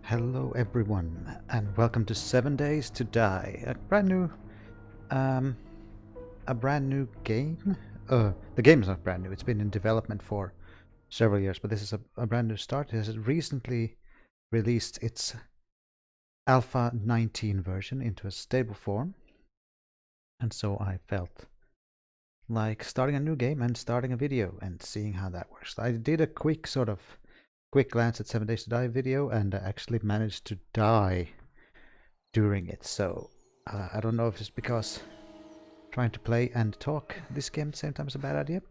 Hello everyone, and welcome to 7 Days to Die, a brand new game. The game is not brand new; it's been in development for several years, but this is a brand new start. It has recently released its Alpha 19 version into a stable form, and so I felt like starting a new game and starting a video and seeing how that works. I did a quick glance at 7 Days to Die video, and I actually managed to die during it. So I don't know if it's because trying to play and talk this game at the same time is a bad idea.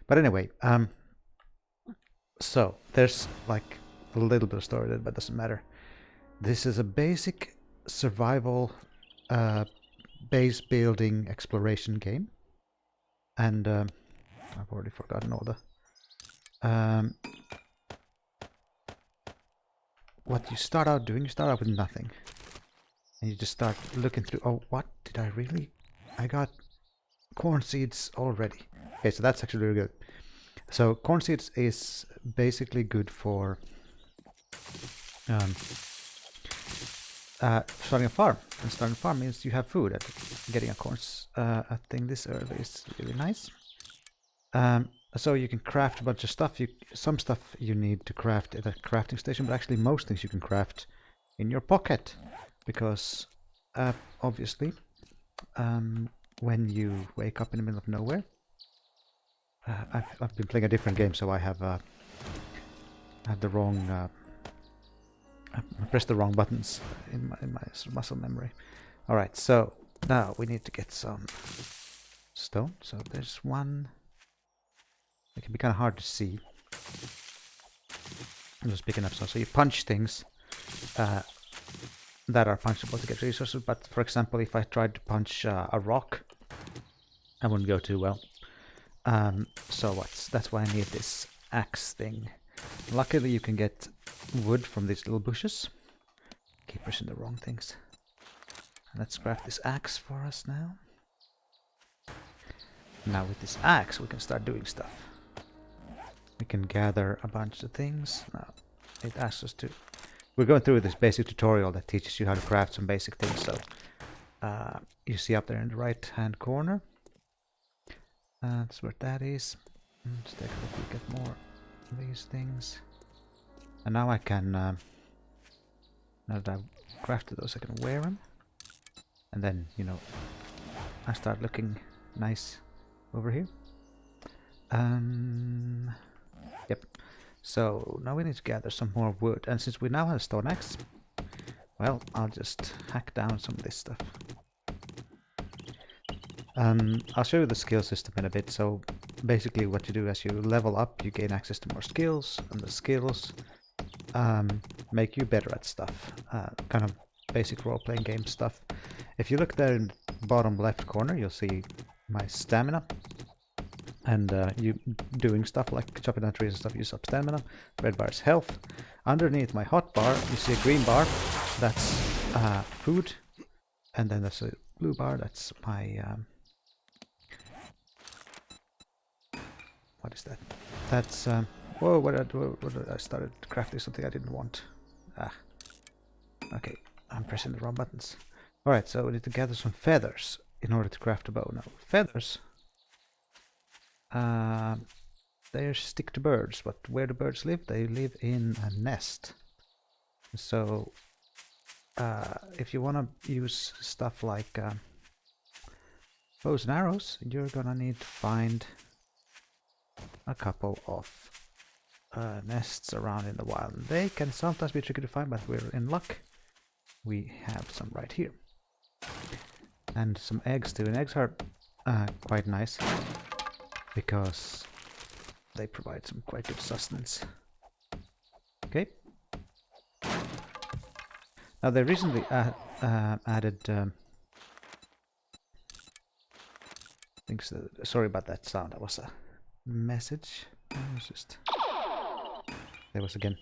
But anyway, so there's like a little bit of story there, but it doesn't matter. This is a basic survival base building exploration game. And I've already forgotten all the what you start out doing. You start out with nothing, and you just start looking through. Oh, what did I really? I got corn seeds already. Okay, so that's actually really good. So corn seeds is basically good for starting a farm. And starting a farm means you have food. And getting a thing this early is really nice. So you can craft a bunch of stuff. Some stuff you need to craft at a crafting station, but actually most things you can craft in your pocket, because obviously when you wake up in the middle of nowhere, I've been playing a different game, so I have had the wrong. I pressed the wrong buttons in my muscle memory. All right, so now we need to get some stone. So there's one. It can be kind of hard to see. I'm just picking up some. So you punch things that are punchable to get resources. But for example, if I tried to punch a rock, I wouldn't go too well. So that's why I need this axe thing. Luckily, you can get wood from these little bushes. Keep pressing the wrong things. Let's craft this axe for us now. Now with this axe, we can start doing stuff. We can gather a bunch of things. Now, it asks us to... We're going through this basic tutorial that teaches you how to craft some basic things. So you see up there in the right-hand corner. That's where that is. Let's take a look at more of these things. And now I can... now that I've crafted those, I can wear them. And then, you know, I start looking nice over here. Yep. So now we need to gather some more wood. And since we now have a stone axe, well, I'll just hack down some of this stuff. I'll show you the skill system in a bit. So basically what you do as you level up, you gain access to more skills, and the skills make you better at stuff. Kind of basic role-playing game stuff. If you look there in the bottom left corner, you'll see my stamina. And you doing stuff like chopping down trees and stuff, use up stamina. Red bar is health. Underneath my hot bar, you see a green bar. That's food. And then there's a blue bar. That's my... what is that? That's... whoa, what did I started crafting something I didn't want. Okay, I'm pressing the wrong buttons. Alright, so we need to gather some feathers in order to craft a bow. Now, feathers... they stick to birds, but where do birds live? They live in a nest. So if you want to use stuff like bows and arrows, you're gonna need to find a couple of nests around in the wild. They can sometimes be tricky to find, but we're in luck. We have some right here. And some eggs too, and eggs are quite nice, because they provide some quite good sustenance. Okay. Now they recently added things. Sorry about that sound. That was a message. It was just there was again.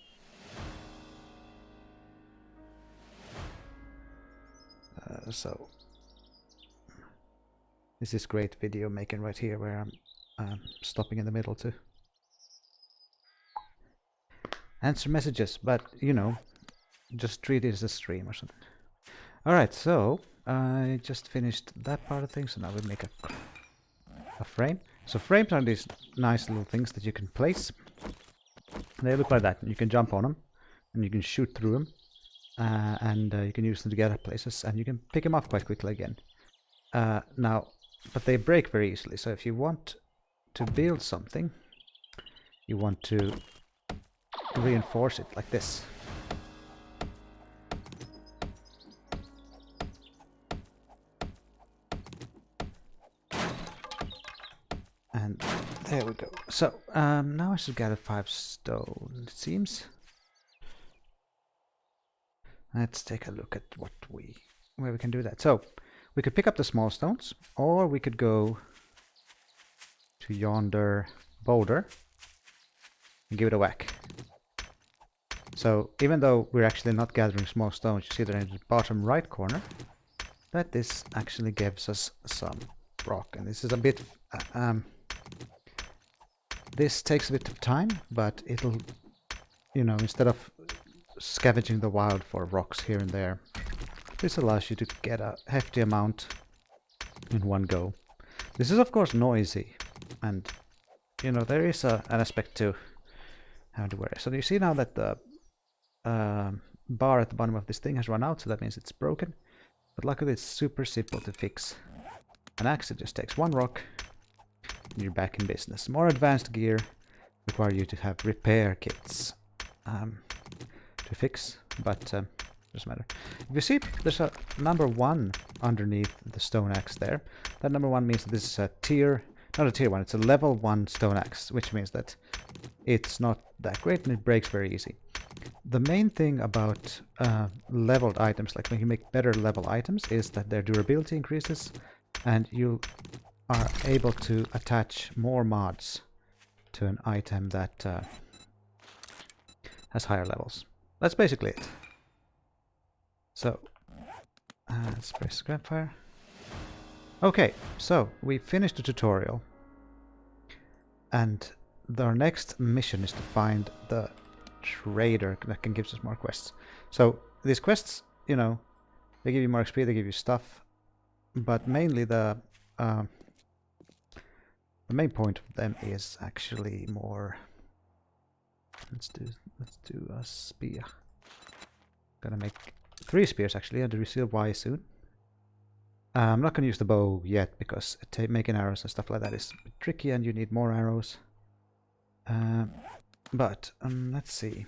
So this is great video making right here, where I'm stopping in the middle to answer messages, but you know, just treat it as a stream or something. Alright, so I just finished that part of things, so now we make a frame. So frames are these nice little things that you can place. They look like that. You can jump on them, and you can shoot through them, and you can use them to get at places, and you can pick them up quite quickly again. Now, but they break very easily, so if you want to build something, you want to reinforce it like this. And there we go. So now I should gather 5 stone, it seems. Let's take a look at where we can do that. So we could pick up the small stones, or we could go to yonder boulder and give it a whack. So even though we're actually not gathering small stones, you see there in the bottom right corner that this actually gives us some rock, and this is a bit this takes a bit of time, but it'll, you know, instead of scavenging the wild for rocks here and there, this allows you to get a hefty amount in one go. This is of course noisy, and you know, there is an aspect to how to wear it. So you see now that the bar at the bottom of this thing has run out, so that means it's broken. But luckily it's super simple to fix. An axe, it just takes one rock, and you're back in business. More advanced gear require you to have repair kits to fix, but doesn't matter. If you see, there's a number 1 underneath the stone axe there. That number 1 means that this is a not a tier 1, it's a level 1 stone axe, which means that it's not that great and it breaks very easy. The main thing about leveled items, like when you make better level items, is that their durability increases and you are able to attach more mods to an item that has higher levels. That's basically it. So let's press scrap fire. Okay, so we finished the tutorial, and our next mission is to find the trader that can give us more quests. So these quests, you know, they give you more XP, they give you stuff, but mainly the main point of them is actually more. Let's do a spear. Gonna make 3 spears actually, and receive Y soon. I'm not gonna use the bow yet because making arrows and stuff like that is a bit tricky, and you need more arrows. But let's see.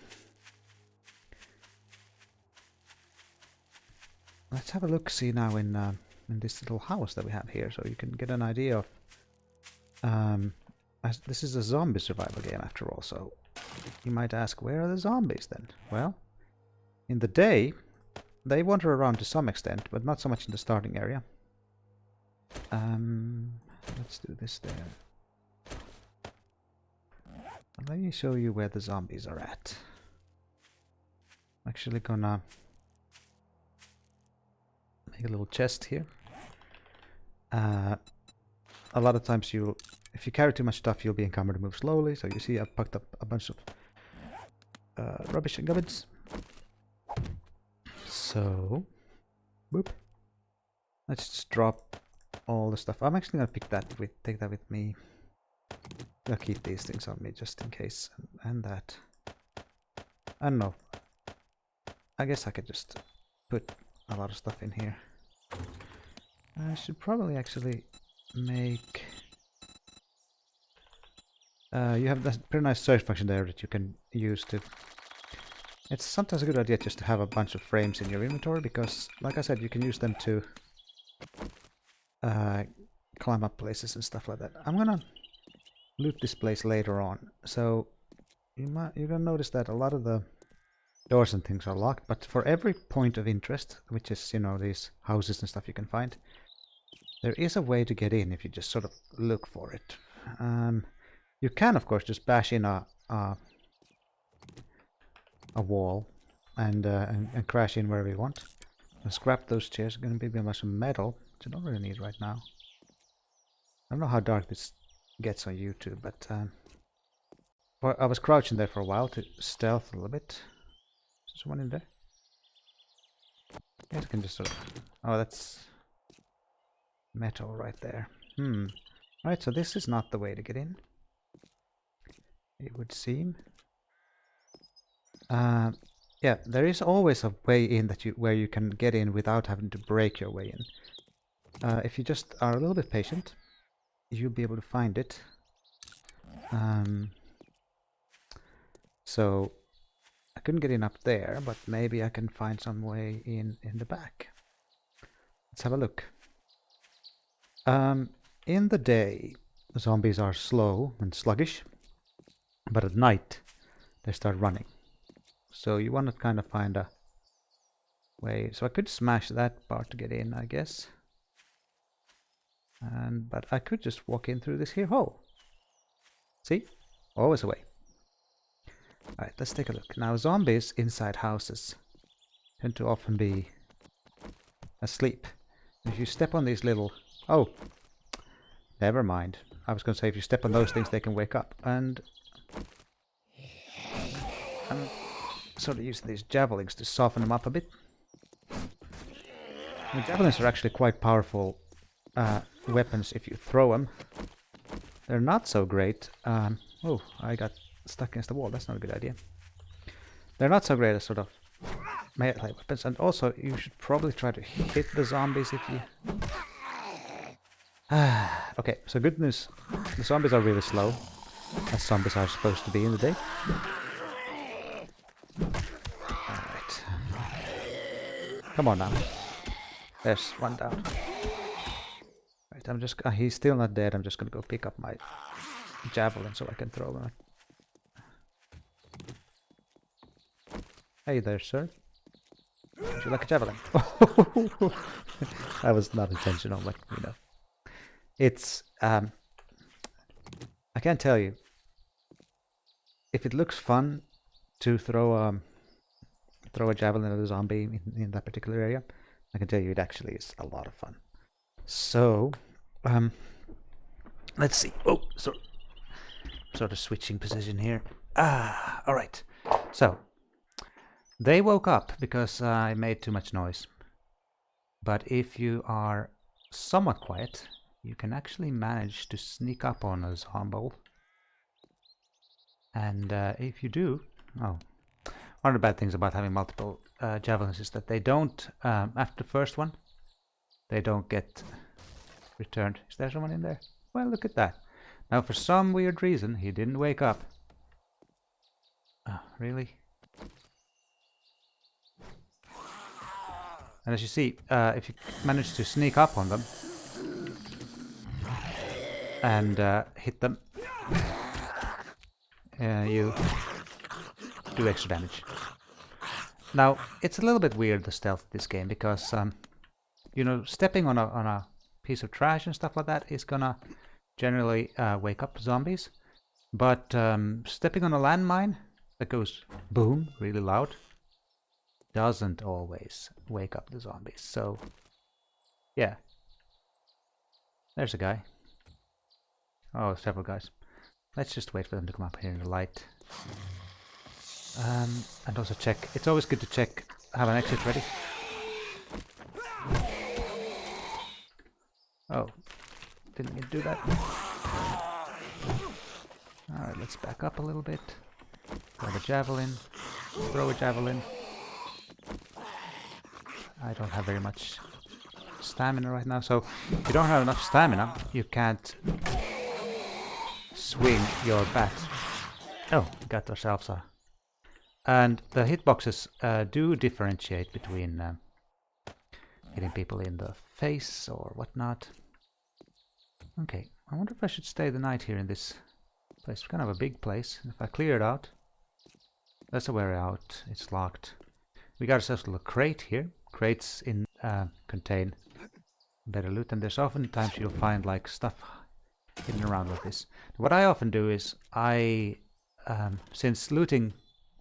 Let's have a look. See now in this little house that we have here, so you can get an idea of. As this is a zombie survival game after all, so you might ask, where are the zombies then? Well, in the day, they wander around to some extent, but not so much in the starting area. Let's do this there. Let me show you where the zombies are at. I'm actually gonna make a little chest here. A lot of times if you carry too much stuff, you'll be encumbered to move slowly. So you see I've packed up a bunch of rubbish and gubbins. So, whoop. Let's just drop all the stuff. I'm actually gonna take that with me. I'll keep these things on me just in case, and that. I don't know. I guess I could just put a lot of stuff in here. I should probably actually make. You have that pretty nice search function there that you can use to. It's sometimes a good idea just to have a bunch of frames in your inventory because, like I said, you can use them to climb up places and stuff like that. I'm gonna loot this place later on, so you're gonna notice that a lot of the doors and things are locked. But for every point of interest, which is, you know, these houses and stuff you can find, there is a way to get in if you just sort of look for it. You can, of course, just bash in a wall and crash in wherever you want. And scrap those chairs. Going to be a bunch of metal, which I don't really need right now. I don't know how dark this gets on YouTube, but I was crouching there for a while to stealth a little bit. Is someone in there? I can just sort of... Oh, that's metal right there. Right, so this is not the way to get in, it would seem. Yeah, there is always a way in that where you can get in without having to break your way in. If you just are a little bit patient, you'll be able to find it. So I couldn't get in up there, but maybe I can find some way in the back. Let's have a look. In the day, zombies are slow and sluggish, but at night they start running. So you want to kind of find a way. So I could smash that part to get in, I guess. But I could just walk in through this here hole. See? Always a way. Alright, let's take a look. Now, zombies inside houses tend to often be asleep. If you step on these little... Oh! Never mind. I was going to say if you step on those things, they can wake up. And I'm sort of using these javelins to soften them up a bit. The javelins are actually quite powerful weapons if you throw them. They're not so great. Oh, I got stuck against the wall. That's not a good idea. They're not so great as sort of melee weapons. And also, you should probably try to hit the zombies if you... Okay, so good news. The zombies are really slow, as zombies are supposed to be in the day. Alright. Come on now. There's one down. Right, I'm just... he's still not dead. I'm just gonna go pick up my javelin so I can throw them. Hey there, sir. Would you like a javelin? That was not intentional, but you know. It's I can't tell you if it looks fun to throw a javelin at a zombie in that particular area. I can tell you it actually is a lot of fun. So let's see. Oh, so sort of switching position here. All right. So they woke up because I made too much noise. But if you are somewhat quiet, you can actually manage to sneak up on a zombie. And if you do... Oh, one of the bad things about having multiple javelins is that they don't, after the first one, they don't get returned. Is there someone in there? Well, look at that. Now, for some weird reason, he didn't wake up. Oh, really? And as you see, if you manage to sneak up on them and hit them, you do extra damage. Now, it's a little bit weird, the stealth of this game, because you know, stepping on a piece of trash and stuff like that is gonna generally wake up zombies, but stepping on a landmine that goes boom really loud doesn't always wake up the zombies. So yeah, there's a guy. Oh, several guys. Let's just wait for them to come up here in the light. And also check. It's always good to check, have an exit ready. Oh, didn't mean to do that. Alright, let's back up a little bit. Grab a javelin. Throw a javelin. I don't have very much stamina right now, so if you don't have enough stamina, you can't swing your bat. Oh, we got ourselves a... And the hitboxes do differentiate between hitting people in the face or whatnot. Okay, I wonder if I should stay the night here in this place. It's kind of a big place. If I clear it out, that's a way out. It's locked. We got ourselves a little crate here. Crates contain better loot, and there's often times you'll find like stuff hidden around like this. What I often do is since looting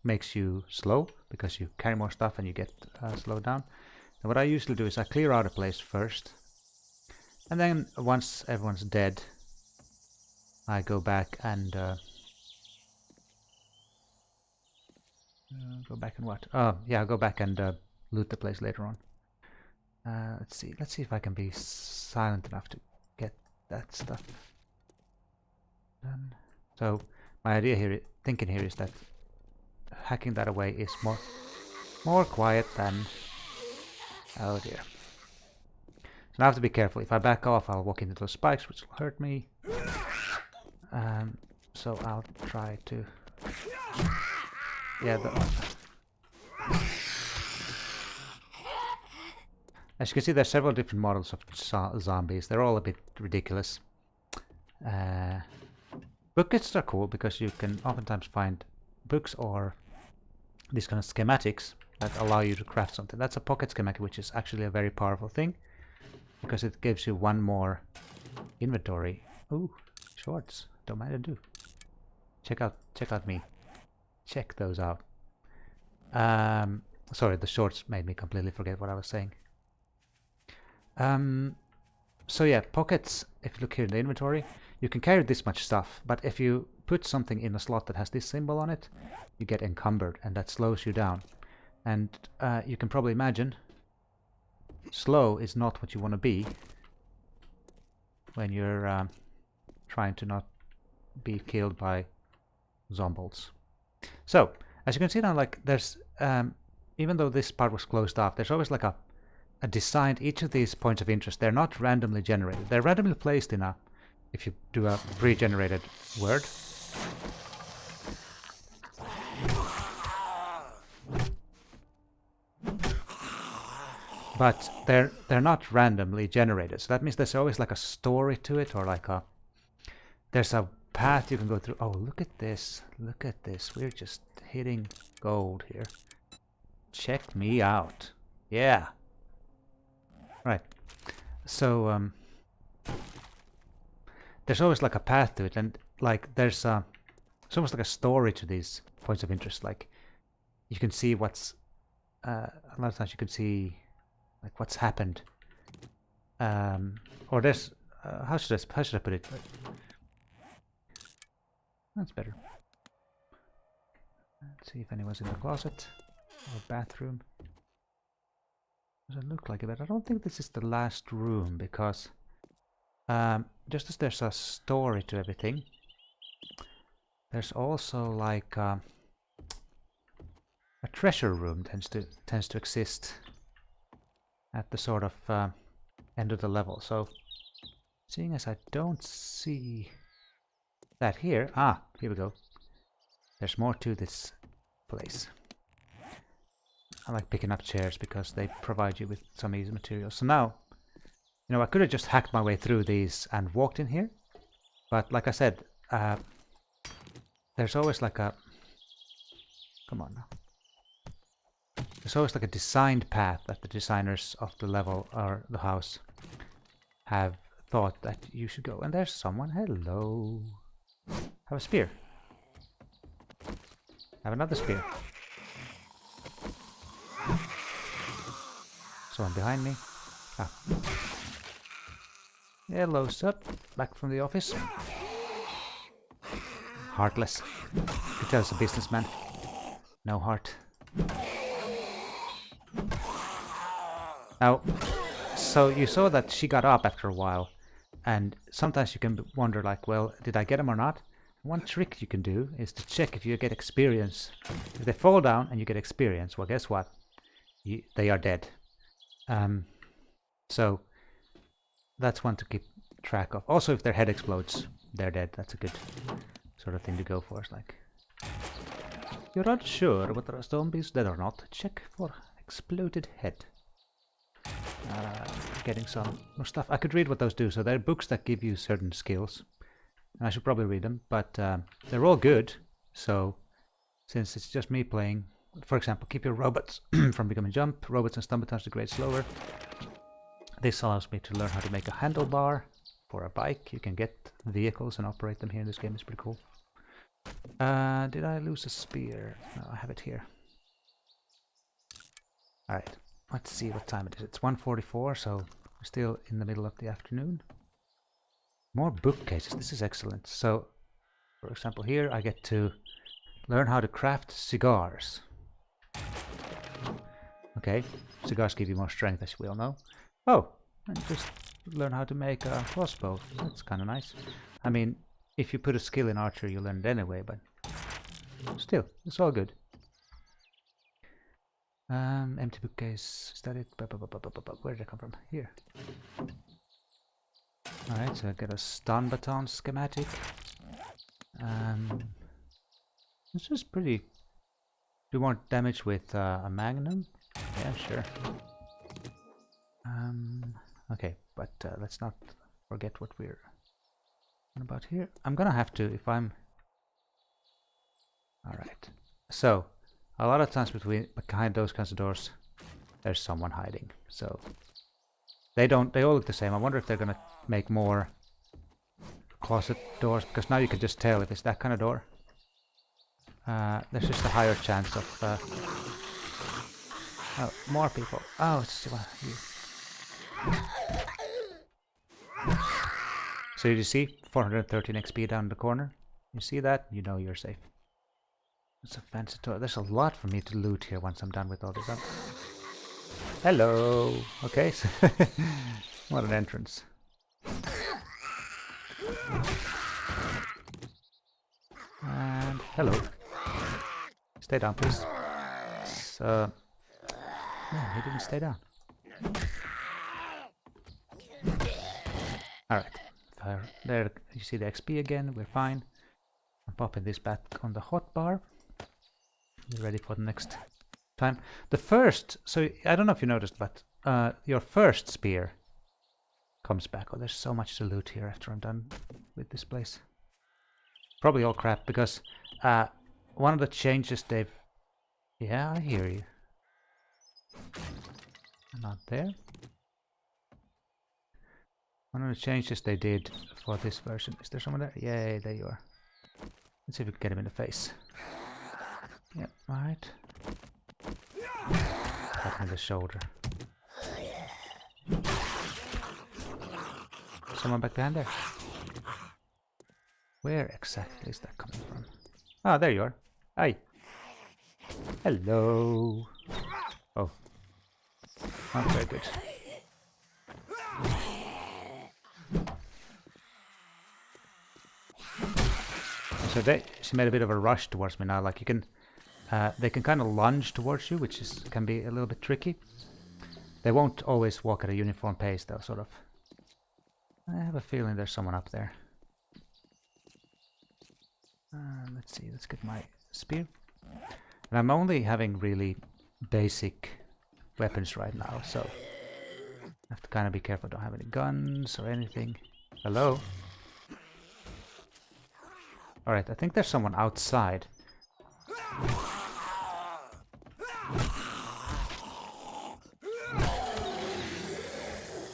makes you slow because you carry more stuff and you get slowed down. And what I usually do is I clear out a place first, and then once everyone's dead, I go back and go back and what? Oh yeah, go back and loot the place later on. Let's see. Let's see if I can be silent enough to get that stuff done. So my idea here, thinking here, is that hacking that away is more quiet than. Oh dear. So now I have to be careful. If I back off, I'll walk into those spikes, which will hurt me. So I'll try to. Yeah. As you can see, there's several different models of zombies. They're all a bit ridiculous. Booklets are cool because you can oftentimes find books or these kind of schematics that allow you to craft something. That's a pocket schematic, which is actually a very powerful thing because it gives you one more inventory. Ooh, shorts. Don't mind, I do. Check out me. Check those out. Sorry, the shorts made me completely forget what I was saying. So yeah, pockets, if you look here in the inventory, you can carry this much stuff, but if you put something in a slot that has this symbol on it, you get encumbered, and that slows you down. And you can probably imagine, slow is not what you want to be when you're trying to not be killed by zombies. So, as you can see now, like there's, even though this part was closed off, there's always like a designed, each of these points of interest, they're not randomly generated. They're randomly placed in a, if you do a pre-generated word. But they're not randomly generated. So that means there's always like a story to it, or like there's a path you can go through. Oh, look at this. Look at this. We're just hitting gold here. Check me out. Yeah. Right. So there's always like a path to it, and like there's it's almost like a story to these points of interest. Like you can see what's a lot of times you can see like what's happened, or there's how should I put it? That's better. Let's see if anyone's in the closet or bathroom. Doesn't look like it, but I don't think this is the last room, because just as there's a story to everything, there's also like a treasure room tends to exist at the sort of end of the level. So seeing as I don't see that here, here we go. There's more to this place. I like picking up chairs because they provide you with some easy materials. So now, you know, I could have just hacked my way through these and walked in here. But like I said, there's always like a... Come on now. There's always like a designed path that the designers of the level or the house have thought that you should go. And there's someone. Hello. Have a spear. Have another spear. Someone behind me. Hello, sir. Back from the office. Heartless. You could tell it's a businessman. No heart. Now, so you saw that she got up after a while, and sometimes you can wonder like, well, did I get him or not? One trick you can do is to check if you get experience. If they fall down and you get experience, well, guess what? They are dead. So that's one to keep track of. Also, if their head explodes, they're dead. That's a good sort of thing to go for. It's like, you're not sure whether a zombie is dead or not. Check for exploded head. Getting some more stuff. I could read what those do. So they're books that give you certain skills. And I should probably read them, but they're all good. So since it's just me playing, for example, keep your robots from becoming jump. Robots and stumble degrade slower. This allows me to learn how to make a handlebar for a bike. You can get vehicles and operate them here in this game. It's pretty cool. Did I lose a spear? No, I have it here. Alright, let's see what time it is. It's 1:44, so we're still in the middle of the afternoon. More bookcases. This is excellent. So, for example, here I get to learn how to craft cigars. Okay, cigars give you more strength, as we all know. Oh, and just learn how to make a crossbow. That's kind of nice. I mean, if you put a skill in archery, you learn it anyway, but still, it's all good. Empty bookcase, is that it? Where did it come from? Here. Alright, so I got a stun baton schematic. This is pretty... Do you want damage with a magnum? Yeah, sure. Okay, but let's not forget what we're on about here. I'm gonna have to, if I'm... Alright, so a lot of times behind those kinds of doors there's someone hiding, so they all look the same. I wonder if they're gonna make more closet doors, because now you can just tell if it's that kind of door. There's just a higher chance of oh, more people. Oh, it's you. So you see 413 XP down the corner. You see that? You know you're safe. It's a fancy toy. There's a lot for me to loot here once I'm done with all this. Hello. Okay. So what an entrance. And hello. Stay down, please. So, no, he didn't stay down. Alright. There, you see the XP again. We're fine. I'm popping this back on the hotbar. You're ready for the next time. The first, so I don't know if you noticed, but your first spear comes back. Oh, there's so much to loot here after I'm done with this place. Probably all crap, because one of the changes they've... Yeah, I hear you. I'm not there. One of the changes they did for this version... Is there someone there? Yay, there you are. Let's see if we can get him in the face. Yep, right. Got me the shoulder. Someone back behind there. Where exactly is that coming from? Ah, there you are. Hi. Hello. Oh. Not very good. So she made a bit of a rush towards me now. Like you can, they can kind of lunge towards you, which can be a little bit tricky. They won't always walk at a uniform pace, though. Sort of. I have a feeling there's someone up there. Let's see. Let's get my spear. And I'm only having really basic weapons right now, so I have to kind of be careful. I don't have any guns or anything. Hello. Alright, I think there's someone outside.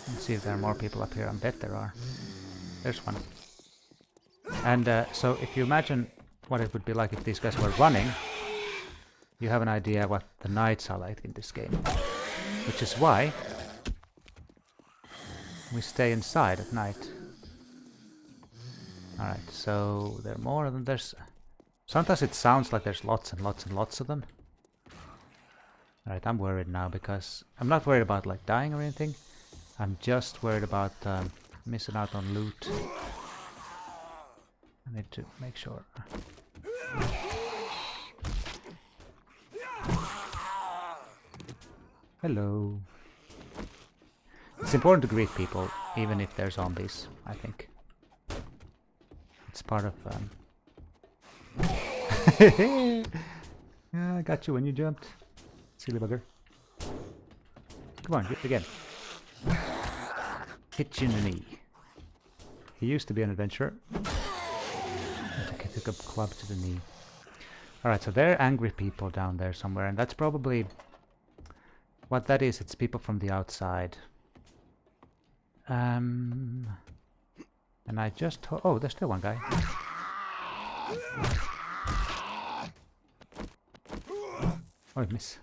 Let's see if there are more people up here. I bet there are. There's one. And so if you imagine what it would be like if these guys were running, you have an idea what the nights are like in this game. Which is why we stay inside at night. Alright, so there are more than there's... Sometimes it sounds like there's lots and lots and lots of them. Alright, I'm worried now because... I'm not worried about like dying or anything. I'm just worried about missing out on loot. I need to make sure. Hello. It's important to greet people, even if they're zombies, I think. It's part of... Yeah, I got you when you jumped. Silly bugger. Come on, hit again. Hit you in the knee. He used to be an adventurer. I took a club to the knee. Alright, so there are angry people down there somewhere, and that's probably... What that is, it's people from the outside. And I just... Oh, there's still one guy. Oh, I miss.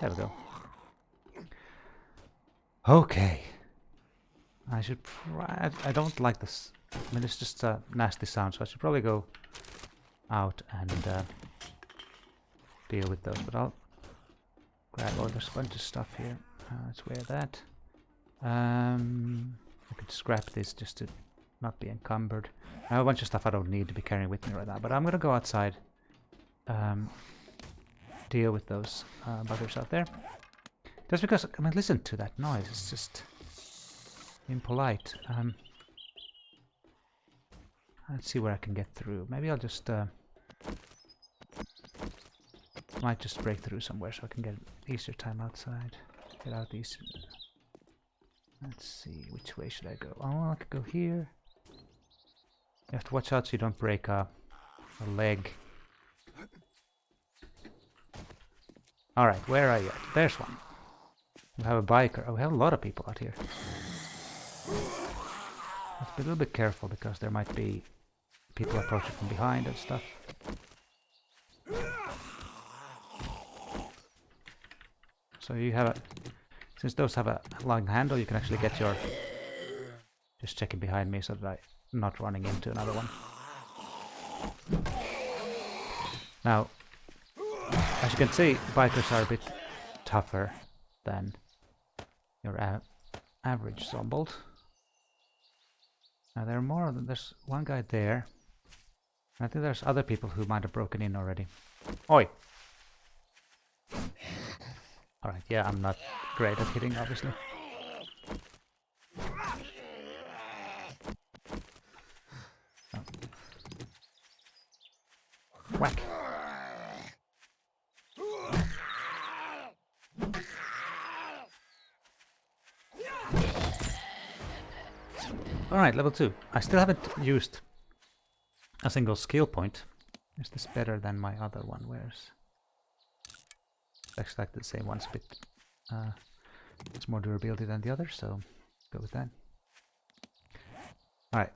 There we go. Okay. I should... I don't like this. I mean, it's just a nasty sound, so I should probably go out and deal with those, but I'll grab. Oh, there's a bunch of stuff here. Let's wear that. I could scrap this just to not be encumbered. I have a bunch of stuff I don't need to be carrying with me right now, but I'm gonna go outside. Deal with those buggers out there. Just because, I mean, listen to that noise. It's just impolite. Let's see where I can get through. Maybe I'll just might just break through somewhere so I can get an easier time outside. Get out easier. Let's see, which way should I go? Oh, I could go here. You have to watch out so you don't break a leg. Alright, where are you at? There's one. We have a biker. Oh, we have a lot of people out here. Let's be a little bit careful because there might be people approaching from behind and stuff. So you have a... Since those have a long handle, you can actually get your... Just checking behind me so that I'm not running into another one. Now, as you can see, bikers are a bit tougher than your average Zombold. Now there are more of them. There's one guy there. I think there's other people who might have broken in already. Oi! Alright, yeah, I'm not great at hitting, obviously. Oh. Whack! Alright, level 2. I still haven't used a single skill point. Is this better than my other one? Where's... It's actually the same one's a bit... it's more durability than the other, so go with that. Alright,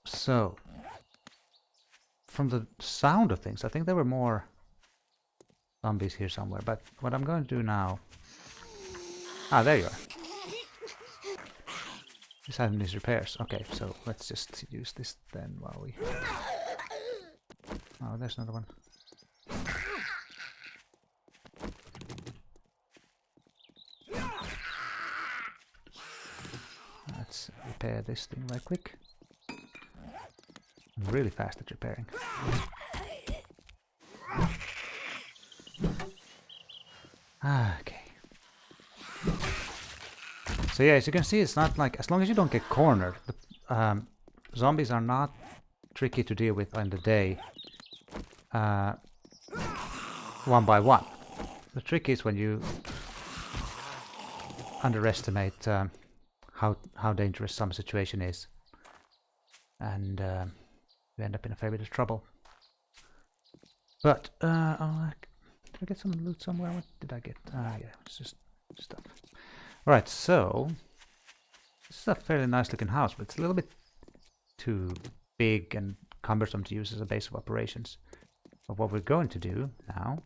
so... From the sound of things, I think there were more zombies here somewhere, but what I'm going to do now... Ah, there you are. This item needs repairs. Okay, so let's just use this then while we... Oh, there's another one. Let's repair this thing right quick. I'm really fast at repairing. Okay. So yeah, as you can see, it's not like, as long as you don't get cornered, the zombies are not tricky to deal with in the day, one by one. The trick is when you underestimate how dangerous some situation is, and you end up in a fair bit of trouble. But did I get some loot somewhere? What did I get? Ah, yeah, it's just stuff. Right, so this is a fairly nice looking house, but it's a little bit too big and cumbersome to use as a base of operations. But what we're going to do now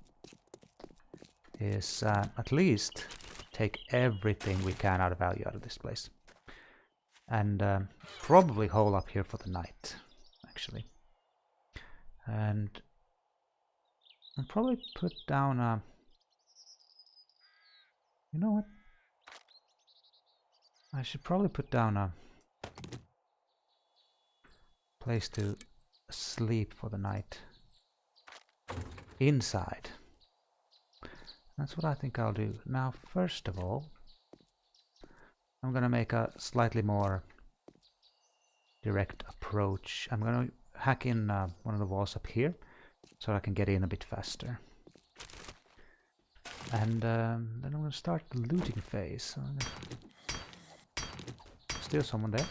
is at least take everything we can out of value out of this place. And probably hole up here for the night, actually. And I'll probably put down a... You know what? I should probably put down a place to sleep for the night. Inside. That's what I think I'll do. Now, first of all, I'm gonna make a slightly more direct approach. I'm gonna hack in one of the walls up here so I can get in a bit faster. And then I'm gonna start the looting phase. So still someone there.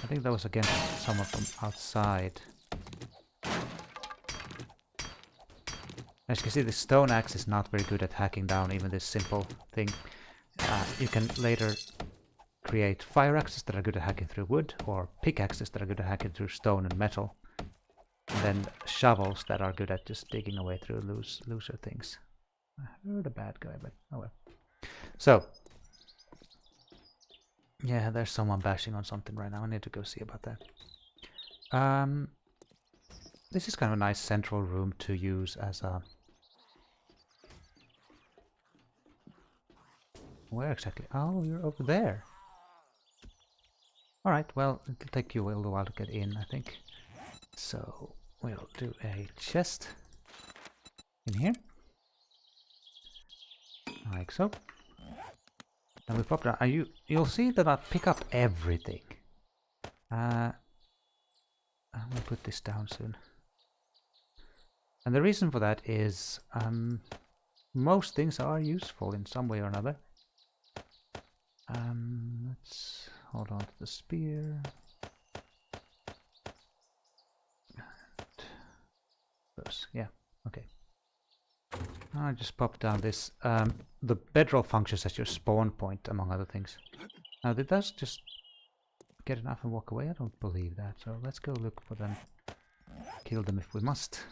I think that was again someone from outside. As you can see, the stone axe is not very good at hacking down even this simple thing. You can later create fire axes that are good at hacking through wood, or pickaxes that are good at hacking through stone and metal. And then shovels that are good at just digging away through looser things. I heard a bad guy, but oh well. So, yeah, there's someone bashing on something right now. I need to go see about that. This is kind of a nice central room to use as a Where exactly? Oh, you're over there. Alright, well, it'll take you a little while to get in, I think. So, we'll do a chest in here. Like so. And we pop down. You'll see that I pick up everything. I'm gonna put this down soon. And the reason for that is most things are useful in some way or another. Let's hold on to the spear. Those, yeah, okay. I'll just pop down this. The bedroll functions as your spawn point, among other things. Now, did those just get enough and walk away? I don't believe that. So let's go look for them. Kill them if we must.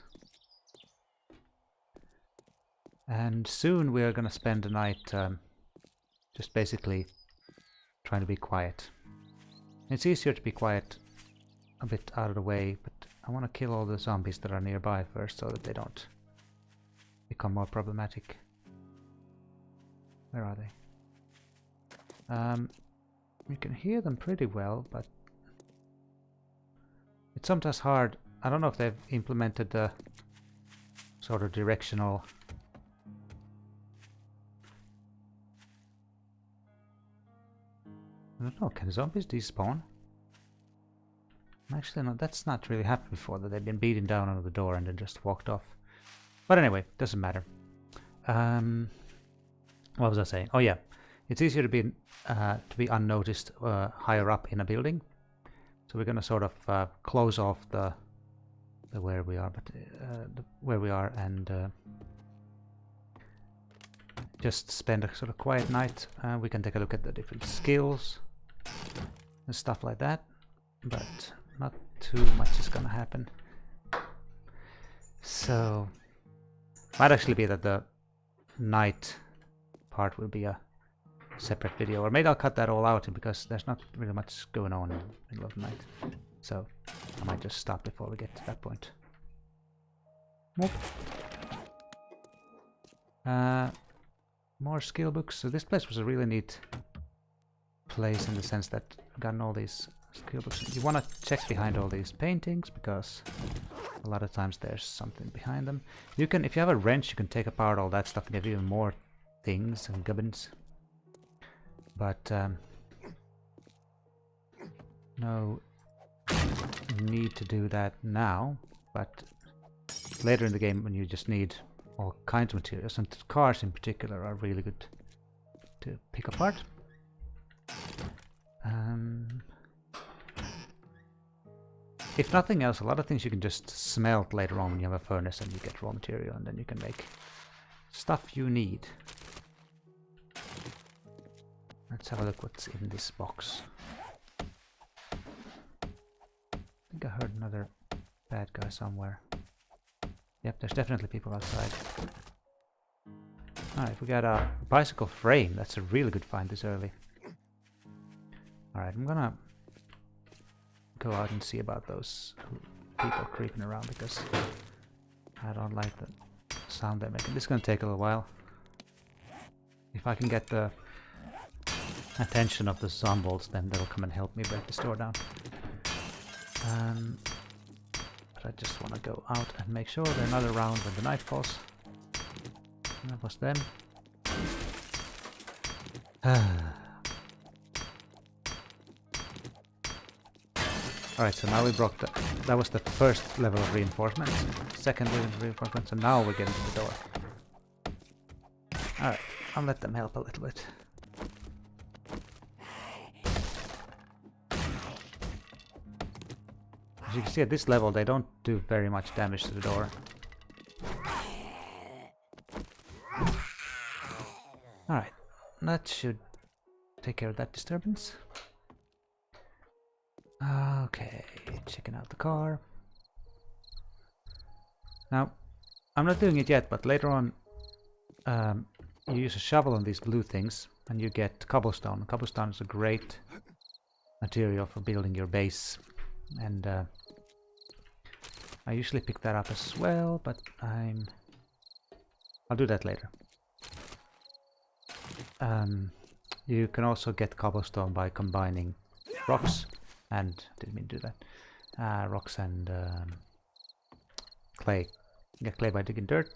And soon we are going to spend the night just basically trying to be quiet. It's easier to be quiet a bit out of the way, but I want to kill all the zombies that are nearby first so that they don't become more problematic. Where are they? You can hear them pretty well, but it's sometimes hard. I don't know if they've implemented the sort of directional I don't know, can zombies despawn? Actually, no, that's not really happened before, that they've been beaten down on the door and then just walked off. But anyway, doesn't matter. What was I saying? Oh yeah, it's easier to be unnoticed higher up in a building. So we're gonna sort of close off the where we are, but where we are, and just spend a sort of quiet night. We can take a look at the different skills and stuff like that, but not too much is gonna happen. So might actually be that the night part will be a separate video, or maybe I'll cut that all out because there's not really much going on in the middle of the night. So I might just stop before we get to that point. More skill books. So this place was a really neat place in the sense that I've gotten all these skill books. You want to check behind all these paintings because a lot of times there's something behind them. You can, if you have a wrench, you can take apart all that stuff and get even more things and gubbins. But no need to do that now. But later in the game, when you just need all kinds of materials, and cars in particular are really good to pick apart. If nothing else, a lot of things you can just smelt later on when you have a furnace and you get raw material, and then you can make stuff you need. Let's have a look what's in this box. I think I heard another bad guy somewhere. Yep, there's definitely people outside. Alright, we got a bicycle frame. That's a really good find this early. Alright, I'm gonna go out and see about those people creeping around because I don't like the sound they're making. This is gonna take a little while. If I can get the attention of the zombies, then they'll come and help me break this door down. But I just want to go out and make sure they're not around when the night falls. And that was them. Alright, so now we broke that was the first level of reinforcement. Second level of reinforcement, so now we're getting to the door. Alright, I'll let them help a little bit. As you can see at this level, they don't do very much damage to the door. Alright, that should take care of that disturbance. Okay, checking out the car. Now, I'm not doing it yet, but later on you use a shovel on these blue things and you get cobblestone. Cobblestone is a great material for building your base, and I usually pick that up as well, but I'll do that later. You can also get cobblestone by combining rocks and, didn't mean to do that, rocks and clay. You get clay by digging dirt,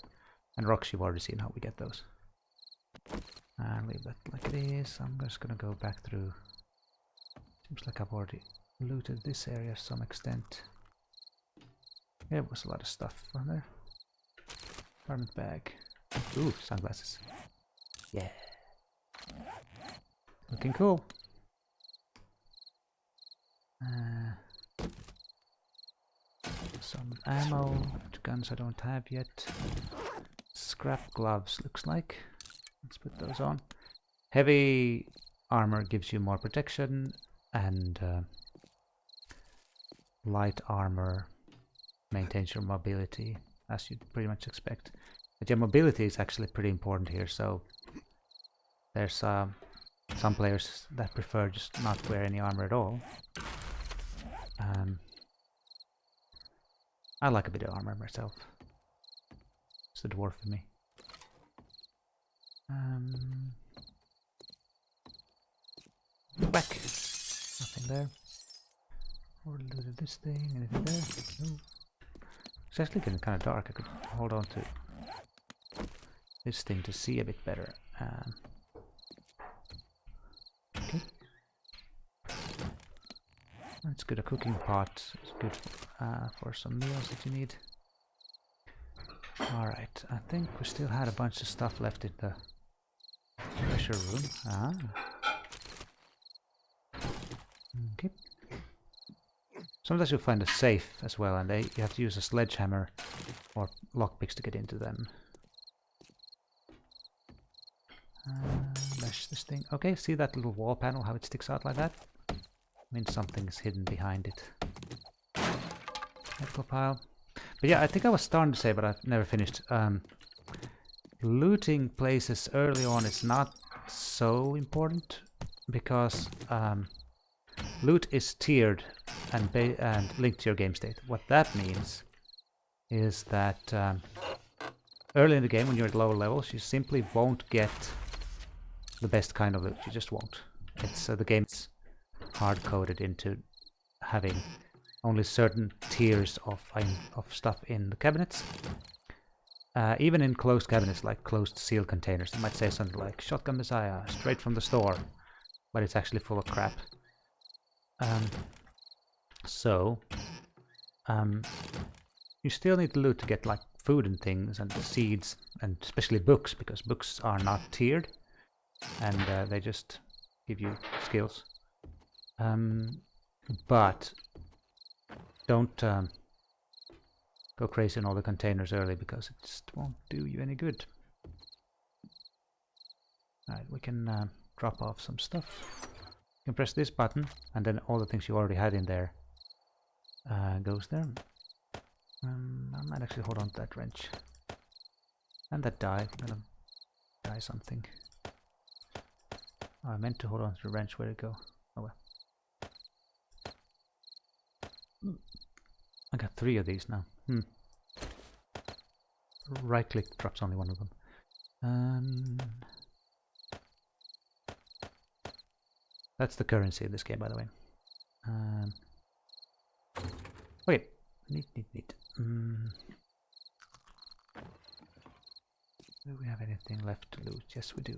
and rocks you've already seen how we get those. And leave that like it is. I'm just gonna go back through. Seems like I've already looted this area to some extent. There was a lot of stuff on there. Garment bag. Ooh, sunglasses. Yeah. Looking cool. Some ammo, guns I don't have yet. Scrap gloves looks like. Let's put those on. Heavy armor gives you more protection, and light armor maintains your mobility, as you'd pretty much expect. But your mobility is actually pretty important here, so there's some players that prefer just not wear any armor at all. I like a bit of armor myself. It's the dwarf in me. Back. Nothing there. Or looted this thing. Anything there? No. It's actually getting kind of dark. I could hold on to this thing to see a bit better. Okay. It's good. A cooking pot is good for some meals that you need. Alright, I think we still had a bunch of stuff left in the treasure room. Okay. Sometimes you'll find a safe as well, and you have to use a sledgehammer or lockpicks to get into them. Mesh this thing. Okay, see that little wall panel, how it sticks out like that? Means something's hidden behind it. Medical pile. But yeah, I think I was starting to say, but I've never finished. Looting places early on is not so important, because loot is tiered and linked to your game state. What that means is that early in the game, when you're at lower levels, you simply won't get the best kind of loot. You just won't. It's the game's hard-coded into having only certain tiers of stuff in the cabinets. Even in closed cabinets, like closed sealed containers, it might say something like Shotgun Messiah, straight from the store, but it's actually full of crap. You still need loot to get like food and things, and the seeds, and especially books, because books are not tiered, and they just give you skills. But don't go crazy in all the containers early, because it just won't do you any good. Alright, we can drop off some stuff. You can press this button, and then all the things you already had in there goes there. I might actually hold on to that wrench. And that die. I'm gonna die something. Oh, I meant to hold on to the wrench. Where'd it go? Oh well. I got 3 of these now. Right click drops only one of them. That's the currency in this game, by the way. Okay. Neat. Do we have anything left to loot? Yes, we do.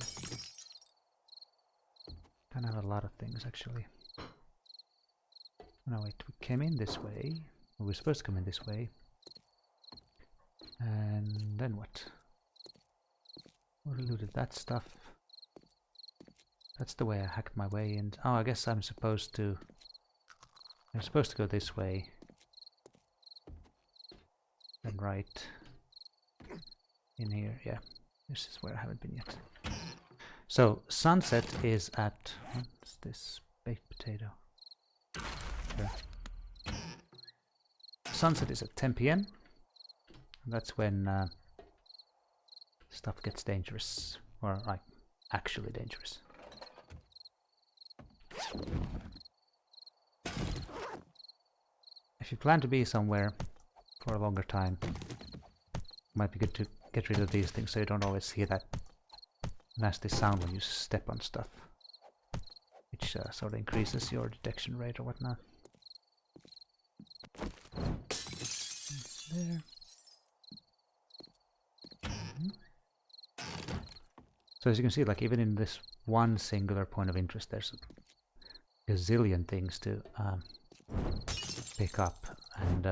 Don't have a lot of things, actually. No, wait, we came in this way. We were supposed to come in this way. And then what? We looted that stuff. That's the way I hacked my way in. Oh, I guess I'm supposed to go this way. Then right in here. Yeah, this is where I haven't been yet. So sunset is at, what's this? Baked potato. Sure. Sunset is at 10 PM. That's when stuff gets dangerous, or like actually dangerous. If you plan to be somewhere for a longer time, it might be good to get rid of these things so you don't always hear that nasty sound when you step on stuff. which sort of increases your detection rate or whatnot. There. So as you can see, like even in this one singular point of interest, there's a gazillion things to pick up, and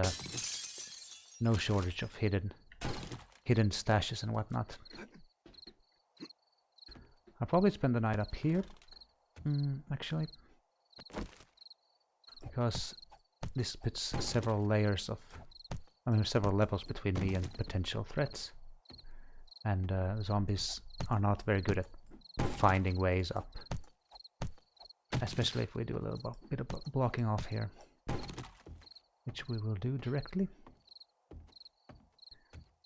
no shortage of hidden stashes and whatnot. I'll probably spend the night up here, actually, because this puts several layers of, several levels between me and potential threats. And zombies are not very good at finding ways up, especially if we do a little bit of blocking off here, which we will do directly.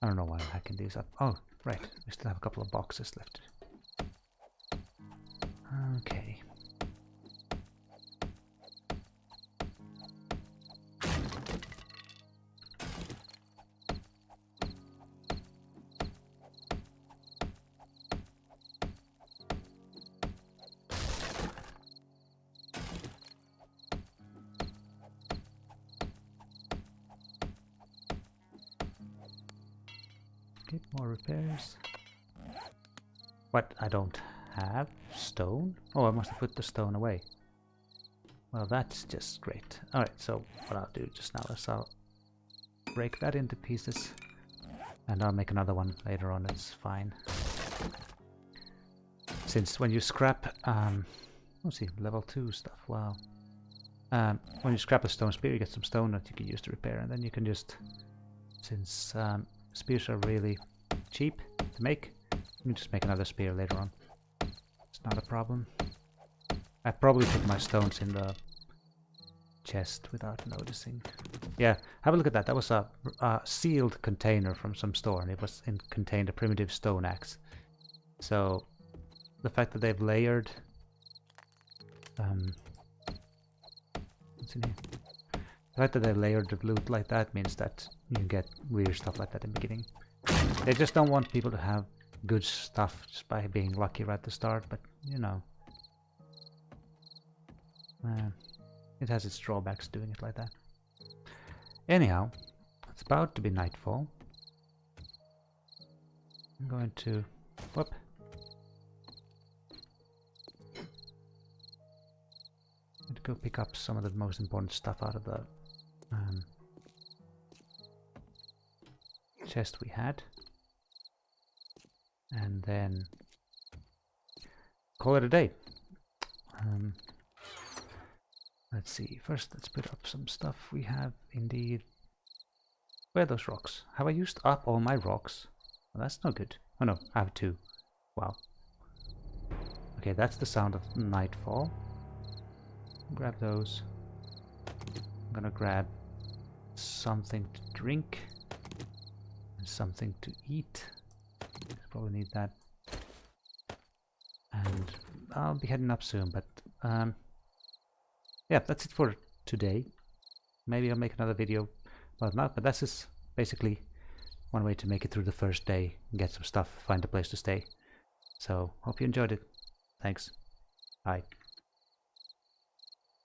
I don't know why I'm hacking these up. Oh, right, we still have a couple of boxes left. Okay. Okay, more repairs. What? I don't have stone? Oh, I must have put the stone away. Well, that's just great. Alright, so what I'll do just now is I'll break that into pieces, and I'll make another one later on, it's fine. Since when you scrap, let's see, level 2 stuff, wow. When you scrap a stone spear, you get some stone that you can use to repair, and then you can just, since spears are really cheap to make, you can just make another spear later on. It's not a problem. I probably put my stones in the chest without noticing. Yeah, have a look at that. That was a sealed container from some store, and it was contained a primitive stone axe. So the fact that they've layered what's in here? The fact that they layered the loot like that means that you can get weird stuff like that in the beginning. They just don't want people to have good stuff just by being lucky right at the start, but you know. It has its drawbacks doing it like that. Anyhow, it's about to be nightfall. I'm going to... whoop. I'm going to go pick up some of the most important stuff out of the chest we had. And then call it a day. Let's see, first let's put up some stuff we have indeed. Where are those rocks? Have I used up all my rocks? Well, that's no good. Oh no, I have 2. Wow. Okay, that's the sound of nightfall. Grab those. I'm gonna grab something to drink and something to eat. Probably need that. And I'll be heading up soon, but yeah, that's it for today. Maybe I'll make another video about that, but that's just basically one way to make it through the first day, get some stuff, find a place to stay. So, hope you enjoyed it. Thanks. Bye.